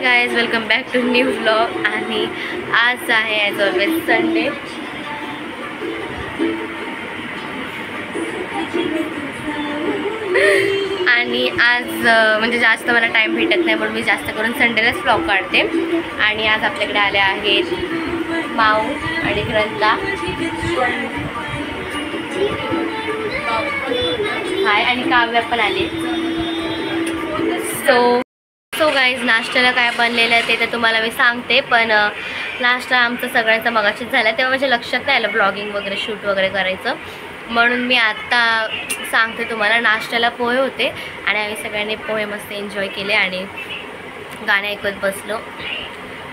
Guys, welcome back to new vlog. आणि आज आहे ॲज ऑलवेज संडे. आणि आज म्हणजे जास्त मला टाईम भेटत नाही म्हणून मी जास्त करून संडेलाच व्लॉग काढते. आणि आज आपल्याकडे आले आहेत माऊ आणि ग्रंथा. हाय. आणि काव्या पण आले. सो गाईज, नाश्त्याला काय बनलेलं आहे ते तर तुम्हाला मी सांगते. पण नाश्ता आमचा सगळ्यांचा मगाशीच झाला, तेव्हा माझ्या लक्षात नाही आलं ब्लॉगिंग वगैरे शूट वगैरे करायचं, म्हणून मी आत्ता सांगते तुम्हाला. नाश्त्याला पोहे होते आणि आम्ही सगळ्यांनी पोहे मस्त एन्जॉय केले आणि गाणे ऐकत बसलो.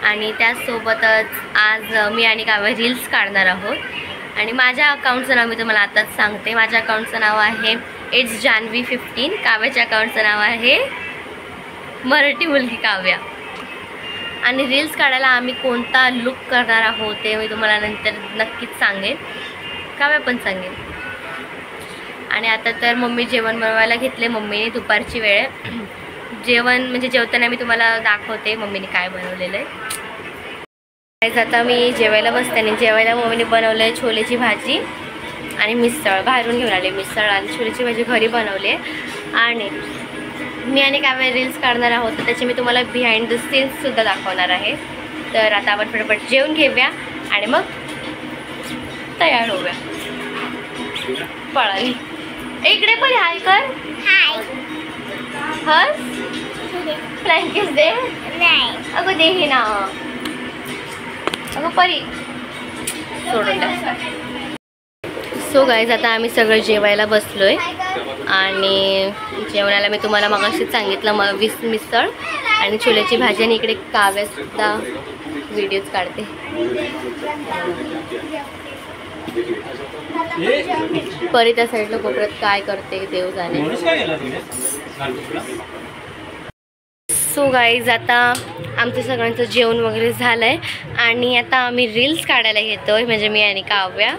आणि त्याचसोबतच आज मी आणि काव्या रील्स काढणार आहोत. आणि माझ्या अकाउंटचं नाव मी तुम्हाला आत्ताच सांगते. माझ्या अकाउंटचं नाव आहे इट्स जानवी 15. काव्याच्या अकाउंटचं नाव आहे मराठी मुलगी काव्या. आणि रील्स काढायला आम्ही कोणता लुक करणार आहोत ते मी तुम्हाला नंतर नक्कीच सांगेन, काव्या पण सांगेन. आणि आता तर मम्मी जेवण बनवायला घेतले. मम्मीने दुपारची वेळ जेवण म्हणजे जेवताना मी तुम्हाला दाखवते मम्मीने काय बनवलेलं आहे. आता मी जेवायला बसते आणि जेवायला मम्मीने बनवलं आहे छोलेची भाजी आणि मिसळ. बाहेरून घेऊन आले मिसळ आणि छोलेची भाजी घरी बनवली. आणि मी आणि काव्या रील्स काढणार आहोत तर त्याचे मी तुम्हाला बिहाइंड द सीन्ससुद्धा दाखवणार आहे. तर आता आपण फटाफट जेवून घेऊया आणि मग तयार होऊया. पळाली इकडे पण हाय कर. हाय. हस. फ्रँकीस दे. नाही अगं दे हे ना. अगं परी सोडून द्या. सो गाईज, आता आम्ही सगळं जेवायला बसलो आहे. आणि जेवणाला मी तुम्हाला मगाशीच सांगितलं मिसळ आणि छोल्याची भाजी. आणि इकडे काव्यासुद्धा व्हिडिओज काढते. परी त्या साईडला कोपऱ्यात काय करते देव जाणे. सो गाईज, आता आमचं सगळ्यांचं जेवण वगैरे झालं आहे आणि आता आम्ही रील्स काढायला घेतो आहे. म्हणजे मी आणि काव्या.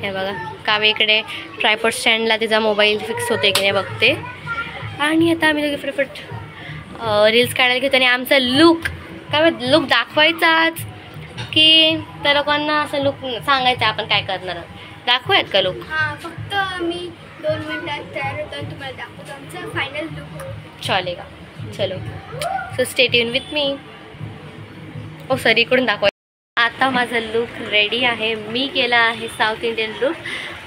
हे बघा, काव्या इकडे ट्रायपॉड स्टँडला तिचा मोबाईल फिक्स होते की नाही बघते. आणि आता आम्ही दोघे फटाफट रील्स काढायला घेतो. आणि आमचा लुक काव्या लुक दाखवायचाच की त्या लोकांना असं लुक सांगायचं आपण काय करणार दाखवूयात का लुक? हां, फक्त आम्ही 2 मिनिटात तयार होतो आणि तुम्हाला दाखवतो आमचा फायनल लुक. चालेल का? चलो, so stay tune with me. Oh sorry, इकडून दाखवा. आता माझा लुक रेडी आहे. मी केला आहे साऊथ इंडियन लुक.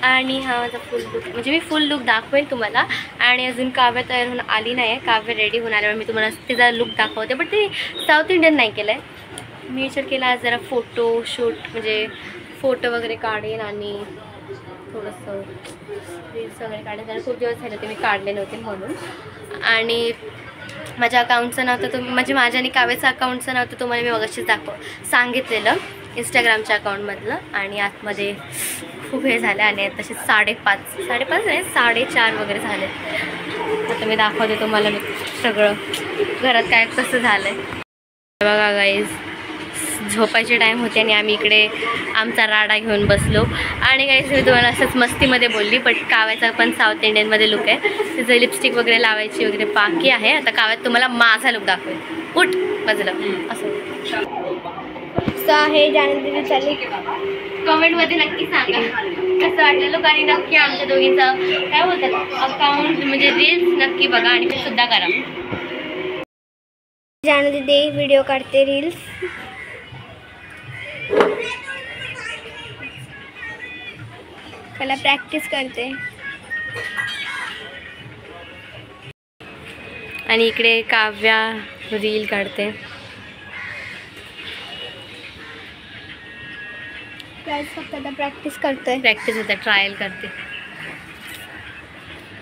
आणि हा माझा फुल लुक म्हणजे मी फुल लुक दाखवेल तुम्हाला. आणि अजून काव्या तयार होऊन आली नाही आहे. काव्या रेडी होऊन आल्यावर मी तुम्हाला तिचा लुक दाखवते. बट ते साऊथ इंडियन नाही केलं आहे. मी विचार केला आज जरा फोटो शूट म्हणजे फोटो वगैरे काढेन आणि थोडंसं रील्स वगैरे काढेन. खूप दिवस झाले ते मी काढले नव्हते म्हणून. आणि माझ्या अकाउंटचं नाव तर म्हणजे माझ्या आणि काव्याचं अकाउंटचं नाव तर तुम्हाला मी मगाशीच सांगितलेलं इंस्टाग्रामच्या अकाउंटमधलं. आणि आतमध्ये खूप हे झालं आणि तसे 5:30 नाही 4:30 वगैरे झाले. आता मी दाखवते तुम्हाला मी सगळं घरात काय कसं झालं आहे. बघा गाईज, झोपायचे टाईम होते आणि आम्ही इकडे आमचा राडा घेऊन बसलो. आणि गाईज, मी तुम्हाला असंच मस्तीमध्ये बोलली. बट काव्याचा पण साऊथ इंडियनमध्ये लुक आहे. तिचं लिपस्टिक वगैरे लावायची वगैरे बाकी आहे. आता काव्यात तुम्हाला माझा लुक दाखवेल. उठ बजलं असं आहे. जानवी चालली. कमेंटमध्ये नक्की सांगा कसं वाटलं लुक. आणि नक्की आमच्या दोघींचं काय बोलतात अकाउंट म्हणजे रील्स नक्की बघा आणि ते सुद्धा करा. जानवी दे व्हिडिओ काढते रील्स. त्याला प्रॅक्टिस करते. आणि इकडे काव्या रील काढते. फक्त आता प्रॅक्टिस करतोय. प्रॅक्टिस होते, ट्रायल करते.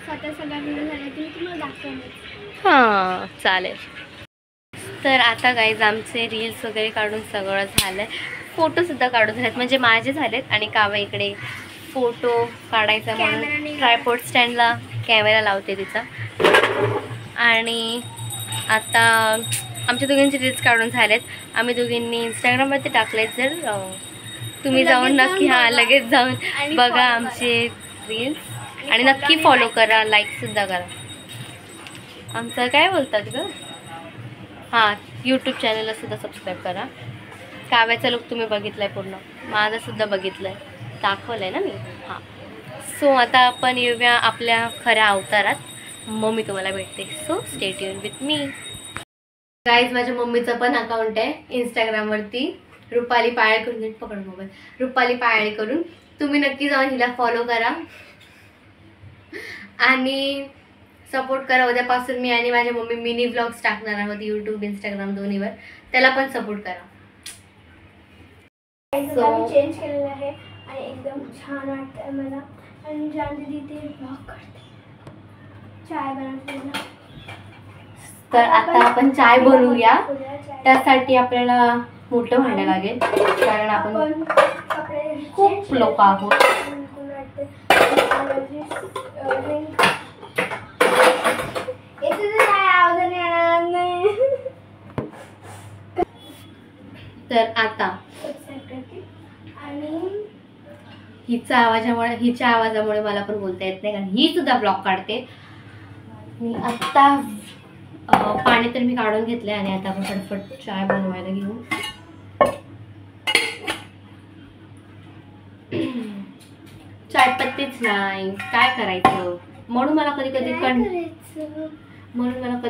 स्वतः सगळ्या व्हिडिओ झाले की तुम्हाला दाखवणार. हां चालेल. तर आता गाईज, आमचे रील्स वगैरे काढून सगळं झालं आहे. फोटोसुद्धा काढून झालेत म्हणजे माझे झालेत. आणि काव्या इकडे फोटो काढायचा म्हणून ट्रायपॉड स्टँडला कॅमेरा लावते तिचा. आणि आता आमच्या दोघींचे रील्स काढून झालेत. आम्ही दोघींनी इंस्टाग्रामवरती टाकलेत. जर तुम्ही जाऊन नक्की लगेच जाऊन बघा आमचे रील्स आणि नक्की फॉलो करा, लाईकसुद्धा करा. आमचं काय बोलतात गं हां, यूट्यूब चॅनलला सुद्धा सबस्क्राईब करा. काव्याचा लुक तुम्ही बघितला आहे पूर्ण, माझासुद्धा बघितला आहे, दाखवलं आहे ना मी. हां, सो आता आपण येऊया आपल्या खऱ्या अवतारात. मग मी तुम्हाला भेटते. So stay tune with me. Guys, माझ्या मम्मीचं पण अकाउंट आहे इंस्टाग्रामवरती, रुपाली पायाळ करून. पकड मोबाईल. रुपाली पायाळ करून तुम्ही नक्की जाऊन हिला फॉलो करा आणि सपोर्ट करा. उद्यापासून मी आणि माझ्या मम्मी मिनी व्लॉग्स टाकणार आहोत यूट्यूब इंस्टाग्राम दोन्हीवर, त्याला पण सपोर्ट करा. चेंज केलेलं आहे आणि एकदम छान वाटतंय मला. आणि जानवी ते ब्लॉग करते, चाय बनवते. तर आता आपण चाय बनवूया. त्यासाठी आपल्याला मोठं भांडं लागेल, कारण आपण खूप लोक आहोत. तर आता हिच्या आवाजामुळे मला पण बोलता येत नाही, कारण ही सुद्धा ब्लॉग काढते. मी आत्ता पाणी तर मी काढून घेतले आणि आता आपण फटफट चाय बनवायला घेऊ. चाय पत्तीच नाही, काय करायचं. म्हणून मला कधी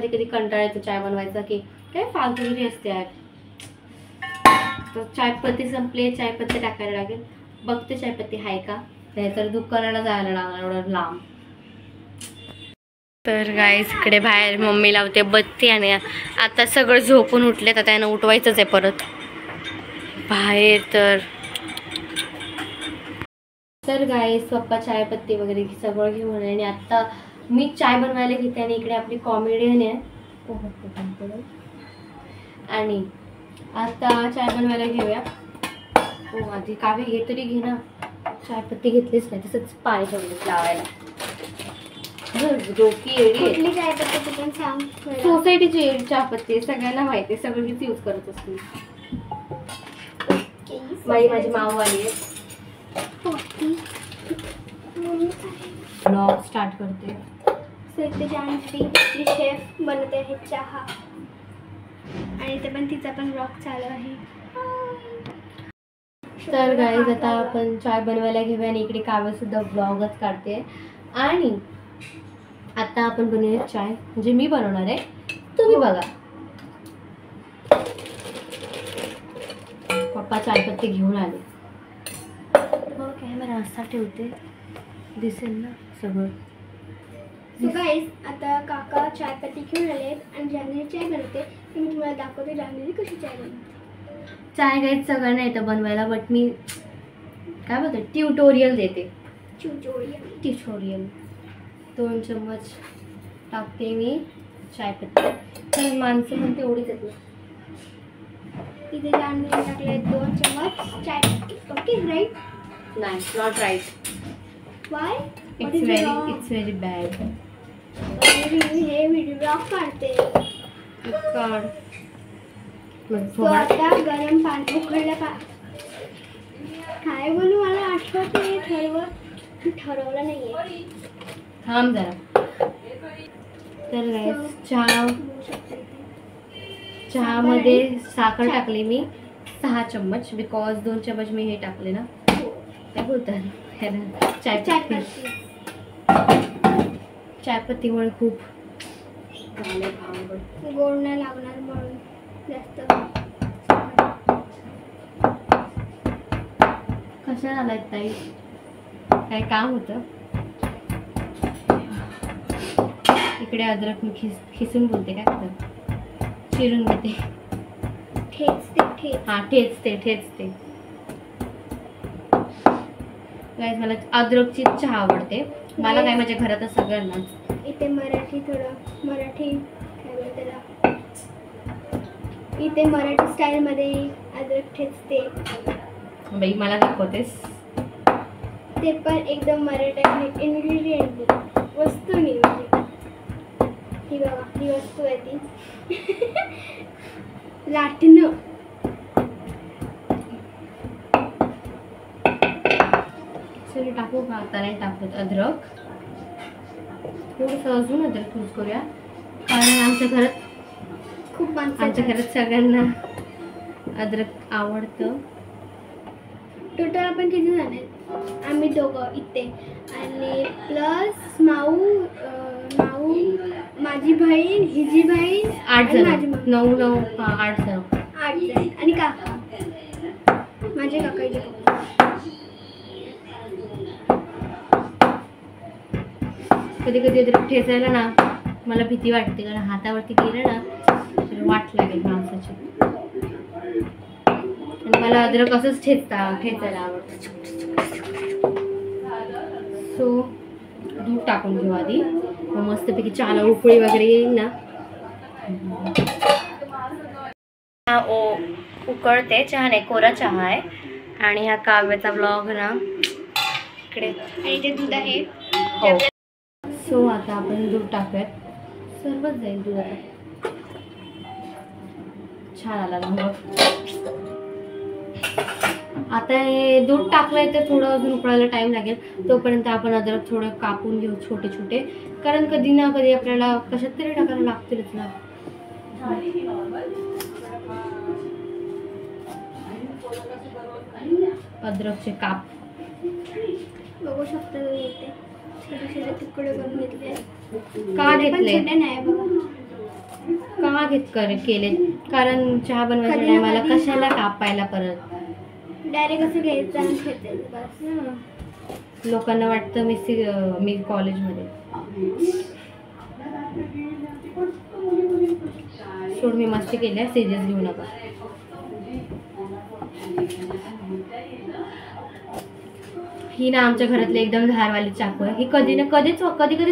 कधी कंटाळा येतो चाय बनवायचा, की काय फालतूगिरी असते यार. तर चायपत्ती संपली, चायपत्ती टाकायला लागेल. बघते चायपत्ती आहे का, नाहीतर दुकानाला जायला लागणार एवढं लांब. तर गाईस, इकडे बाहेर मम्मी लावते बत्ती आणि आता सगळं झोपून उठले, तर त्यांना उठवायचंच आहे परत बाहेर. तर गाईस, पप्पा चायपत्ती वगैरे सगळं घेऊन आणि आता मी चाय बनवायला घेते आणि इकडे आपली कॉमेडियन आहे आणि आता चाय बनवायला घेऊया. हो, आधी काव्य हे तरी घे ना, चायपत्ती घेतलीच नाही, तसंच पाणी ठेवलं लावायला. कुठली चायपत्ती पण सांग. सोसायटीची चहापत्ती सगळ्यांना माहिती आहे, सगळीच यूज करत असते. माझी माऊ आली आहे. ब्लॉग स्टार्ट करते. जानवी शेफ बनवते आहे चहा आणि ते पण तिचा पण ब्लॉग चालू आहे. तर गाईज, आता आपण चाय बनवायला घेऊया आणि इकडे काव्य सुद्धा ब्लॉगच काढते. आणि आता आपण बनवूया चाय, म्हणजे मी बनवणार आहे, तुम्ही बघा. पप्पा चायपत्ती घेऊन आले. कॅमेरा असा ठेवते, दिसेल ना सगळं. सो गाईस, आता काका चायपत्ती घेऊन आले आणि जानवी चाय बनवते. मी तुम्हाला दाखवते जानवी कशी चाय बनवते. चाय गाईज सगळ्यांना येतं बनवायला, बट मी काय बोलते ट्युटोरियल देते. ट्युटोरियल 2 चम्मच टाकते मी चायपत्ती. तर माणसं म्हणते एवढीच येते. इथे जानवी टाकले 2 चम्मच चायपत्ती. Okay, right? नाही, not right. Why? It's very bad. हे व्हिडिओ ब्लॉग काढते. आता गरम पाणी उकळलं काय बोलू, मला आठवते ठरवलं नाहीये. थांब जरा. तर गाईस, चहामध्ये साखर टाकली मी 6 चम्मच, बिकॉज 2 चम्मच मी हे टाकले ना, काय बोलतात चायपत्तीमुळे खूप गोड नाही लागणार म्हणून जास्त. कशा आलाय ताई, काय काम होतं? इकडे अद्रक मी खिसून बोलते, काय करतात, चिरून घेते. ठेचते. गाईस, मला अद्रकची चहा आवडते. मला काय, माझ्या घरातच सगळ्यांनाच. इथे मराठी काय बोलते, इथे मराठी स्टाईलमध्ये अद्रक ठेचते. बाई, मला दाखवतेस? ते पण एकदम मराठी इन्ग्रेडियंट वस्तू नाही. ही बघा, ही वस्तू आहे ती लाटणं. सॉरी, टाकू का? आता नाही टाकत अद्रक. थोडंसं अजून अद्रक यूज करूया, कारण आमच्या घरात खूप आमच्या घरात सगळ्यांना अद्रक आवडतं. टोटल आपण किती जण आहेत? आम्ही दोघं इथे आणि प्लस माऊ, माझी बहीण, हिची बहीण, 8 आणि जण. माझी मम्मी. 9 8 जण. 8 जण आणि काका, माझे काकाचे पप्पा. कधी कधी अद्रक ठेचायला ना मला भीती वाटते, कारण हातावरती गेलं ना तर वाट लागेल माणसाची. आणि मला अद्रक असंच ठेचायला आवडतं. सो दूध टाकून घेऊ आधी, मग मस्तपैकी चहाला उकळी वगैरे येईल ना. उकळते चहा, नाही कोरा चहा आहे. आणि हा काव्याचा ब्लॉग ना इकडे, आणि ते दूध आहे. हो. सो आता आपण दूध टाकूयात, सर्वच जाईल दूध आता. छान आला ना मग. आता हे दूध टाकलंय तर थोडं अजून उकळायला टाइम लागेल. तोपर्यंत आपण अद्रक थोडं कापून घेऊ छोटे छोटे, कारण कधी ना कधी आपल्याला कशात तरी टाकायला लागतीलच ना. अद्रकचे काप बघू शकता येते, छोटे छोटे तुकडे करून घेतले. का घेतले? छोटे नाही बघा. का केले? कारण चहा बनवायच्या कधी ना टायमाला कधी कशाला कापायला परत. डायरेक्ट असं घ्यायचं आणि खेचायचं बस. लोकांना वाटतं मी कॉलेजमध्ये. सोड, मी मस्ती केल्या, सिरियस घेऊ नका. ही ना आमच्या घरातली एकदम धारवाली चाकू आहे. ही कधी कधीच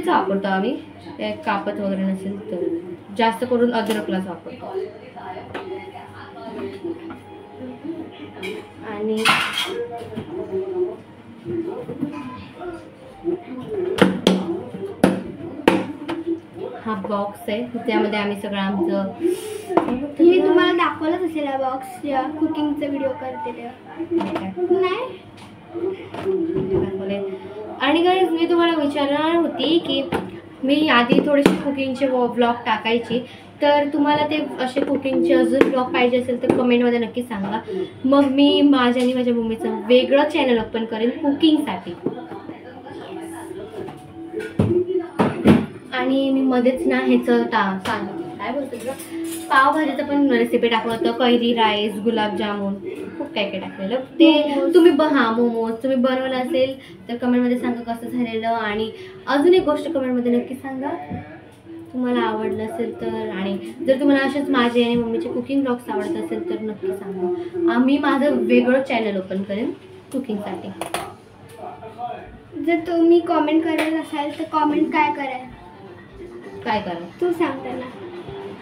वापरतो आम्ही, ते कापत वगैरे नसेल तर. जास्त करून अद्रकलाच वापरतो. आणि हा बॉक्स आहे, त्यामध्ये आम्ही सगळं आमचं, मी तुम्हाला दाखवलंच असेल हा बॉक्स जेव्हा कुकिंगचा व्हिडिओ करते तेव्हा. नाही. आणि गाईज मी तुम्हाला विचारणार होती की मी आधी थोडेसे कुकिंगचे व्लॉग टाकायची, तर तुम्हाला ते असे कुकिंगचे अजून ब्लॉग पाहिजे असेल तर कमेंटमध्ये नक्की सांगा. मग मी माझ्या आणि माझ्या मम्मीचं वेगळं चॅनल ओपन करेन कुकिंगसाठी. आणि मी मध्येच ना ह्याचं काय बोलतो तुला, पावभाजीचं पण रेसिपी टाकलं होतं. कैरी राईस, गुलाबजामुन, खूप काय काय टाकलेलं. ते तुम्ही मोमोज तुम्ही बनवलं असेल तर कमेंटमध्ये सांगा कसं झालेलं. आणि अजून एक गोष्ट कमेंटमध्ये नक्की सांगा तुम्हाला आवडलं असेल तर. आणि जर तुम्हाला असेच माझे आणि मम्मीचे कुकिंग ब्लॉग्स आवडत असेल तर नक्की सांगा. आम्ही माझं वेगळं चॅनल ओपन करेन कुकिंगसाठी. जर तुम्ही कॉमेंट करत असाल तर कॉमेंट काय करा तू सांगता ना.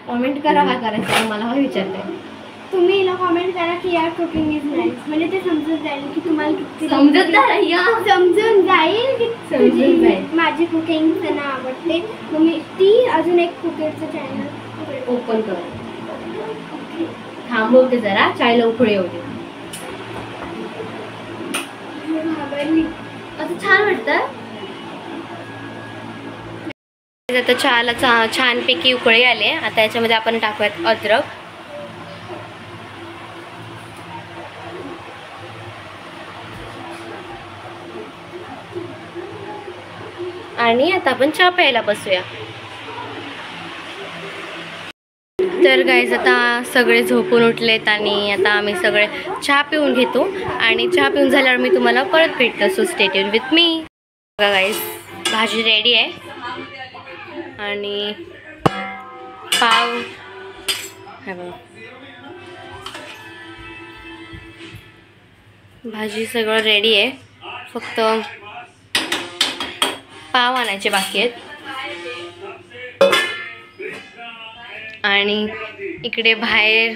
कॉमेंट करा, हा करायचं मला हा विचारते. तुम्ही हिला कॉमेंट करा की यार कुकिंग इज नाईस, म्हणजे ते समजून जाईल की तुम्हाला किती समजून जाईल की तुझी माझी कुकिंग त्यांना आवडते. मग मी ती अजून एक कुकिंगचं चॅनल ओपन कर. थांबवते जरा, चायला उकळी येऊ दे. घाबरली. असं छान वाटतं. आता चहाला छानपैकी उकळी आली. आता याच्यामध्ये आपण टाकूयात अद्रक. आणि आता आपण चहा प्यायला बसूया. तर गाईज आता सगळे झोपून उठलेत आणि आता आम्ही सगळे चहा पिऊन घेतो. आणि चहा पिऊन झाल्यावर मी तुम्हाला परत भेटतो. सो स्टे ट्यून विथ मी. बघा गाईज, भाजी रेडी आहे आणि पाव हे बघा, भाजी सगळं रेडी आहे. फक्त पाव आणायचे बाकी आहेत. आणि इकडे बाहेर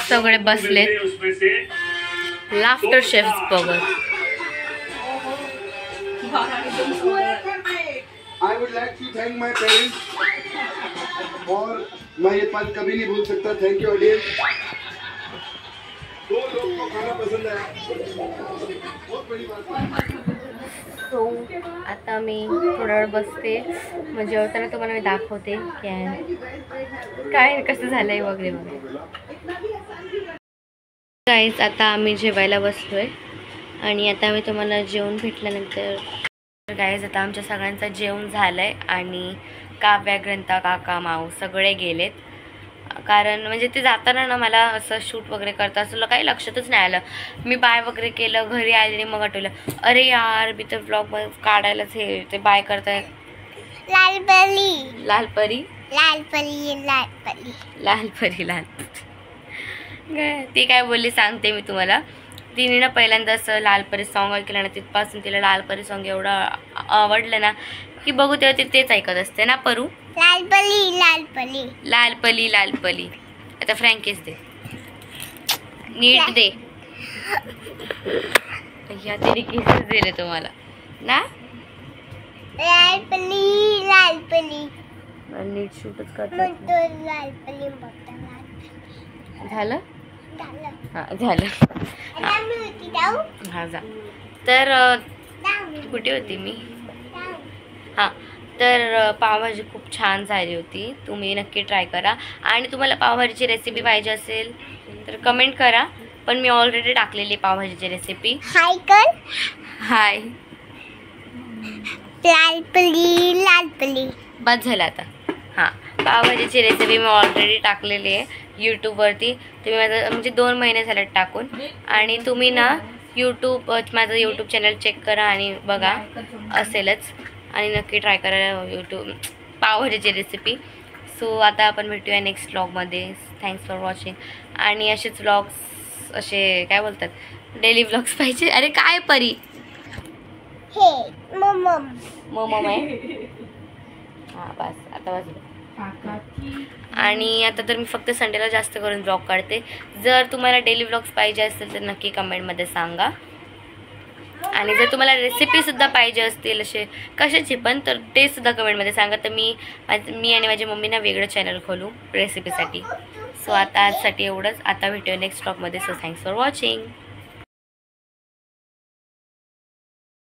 सगळे बसलेत लाफ्टर शेफ्स बघत. I would like to thank my parents और मैं ये पल कभी नहीं भूल सकता. Thank you audience. 2 लोग को खाना पसंद आया, बहुत बड़ी बात है. सो आता मी थोडा वेळ बसते, मग जेवताना तुम्हाला मी दाखवते काय कसं झालं आहे वगैरे वगैरे. गाईज आता आम्ही जेवायला बसलोय आणि आता मी तुम्हाला जेवण भेटल्यानंतर गाईज आता आमच्या सगळ्यांचं जेवण झालं आहे आणि काव्या, ग्रंथा, काका, माऊ सगळे गेलेत. कारण म्हणजे ते जाताना ना मला असं शूट वगैरे करता असं काही लक्षातच नाही आलं. मी बाय वगैरे केलं, घरी आले मग आठवलं अरे यार मी तर ब्लॉग काढायलाच हे ते बाय करताय. लालपरी लालपरी लालपरी लालपरी लालपरी ती काय बोलली सांगते मी तुम्हाला. तिने ना पहिल्यांदा असं लालपरी सॉन्ग ऐकलं ना, तिथपासून तिला लालपरी सॉन्ग एवढं आवडलं ना की बघू तेव्हा ती तेच ऐकत असते ना. परू लालपरी लालपरी लालपली लालपली. आता फ्रँकीस दे, नीट दे. या तरी केसेस दिले तुम्हाला ना. लालपरी लालपरी नीट शूटच करतो. म्हणतो लालपरी बघता झालं झालं. हां झालं. आता मी होती जाऊ हां जा. तर कुठे होती मी. हां तर पावभाजी खूप छान झाली होती. तुम्ही नक्की ट्राय करा आणि तुम्हाला पावभाजीची रेसिपी पाहिजे असेल तर कमेंट करा. पण मी ऑलरेडी टाकलेली पावभाजीची रेसिपी. हाय कर हाय. लालपरी लालपरी बस झालं आता. हां पावभाजीची रेसिपी मी ऑलरेडी टाकलेली आहे यूट्यूबवरती. तुम्ही माझं म्हणजे 2 महिने झाले टाकून आणि तुम्ही ना माझं यूट्यूब चॅनल चेक करा आणि बघा असेलच आणि नक्की ट्राय करा यूट्यूब पावभाजीची रेसिपी. सो आता आपण भेटूया नेक्स्ट व्लॉगमध्ये. Thanks for watching. आणि असेच व्लॉग्स असे काय बोलतात डेली व्लॉग्स पाहिजे. अरे काय परी हे मम मम आहे. हां बस आता वाजलं. आणि आता तर मी फक्त संडेला जास्त करून व्लॉग काढते. जर तुम्हाला डेली व्लॉग्स पाहिजे असतील तर नक्की कमेंटमध्ये सांगा. आणि जर तुम्हाला रेसिपीसुद्धा पाहिजे असतील असे कशाची पण तर ते सुद्धा कमेंटमध्ये सांगा. तर मी आणि माझी मम्मी ना वेगळं चॅनल खोलू रेसिपीसाठी. सो आता आजसाठी एवढंच. आता भेटूया नेक्स्ट व्लॉगमध्ये. So thanks for watching.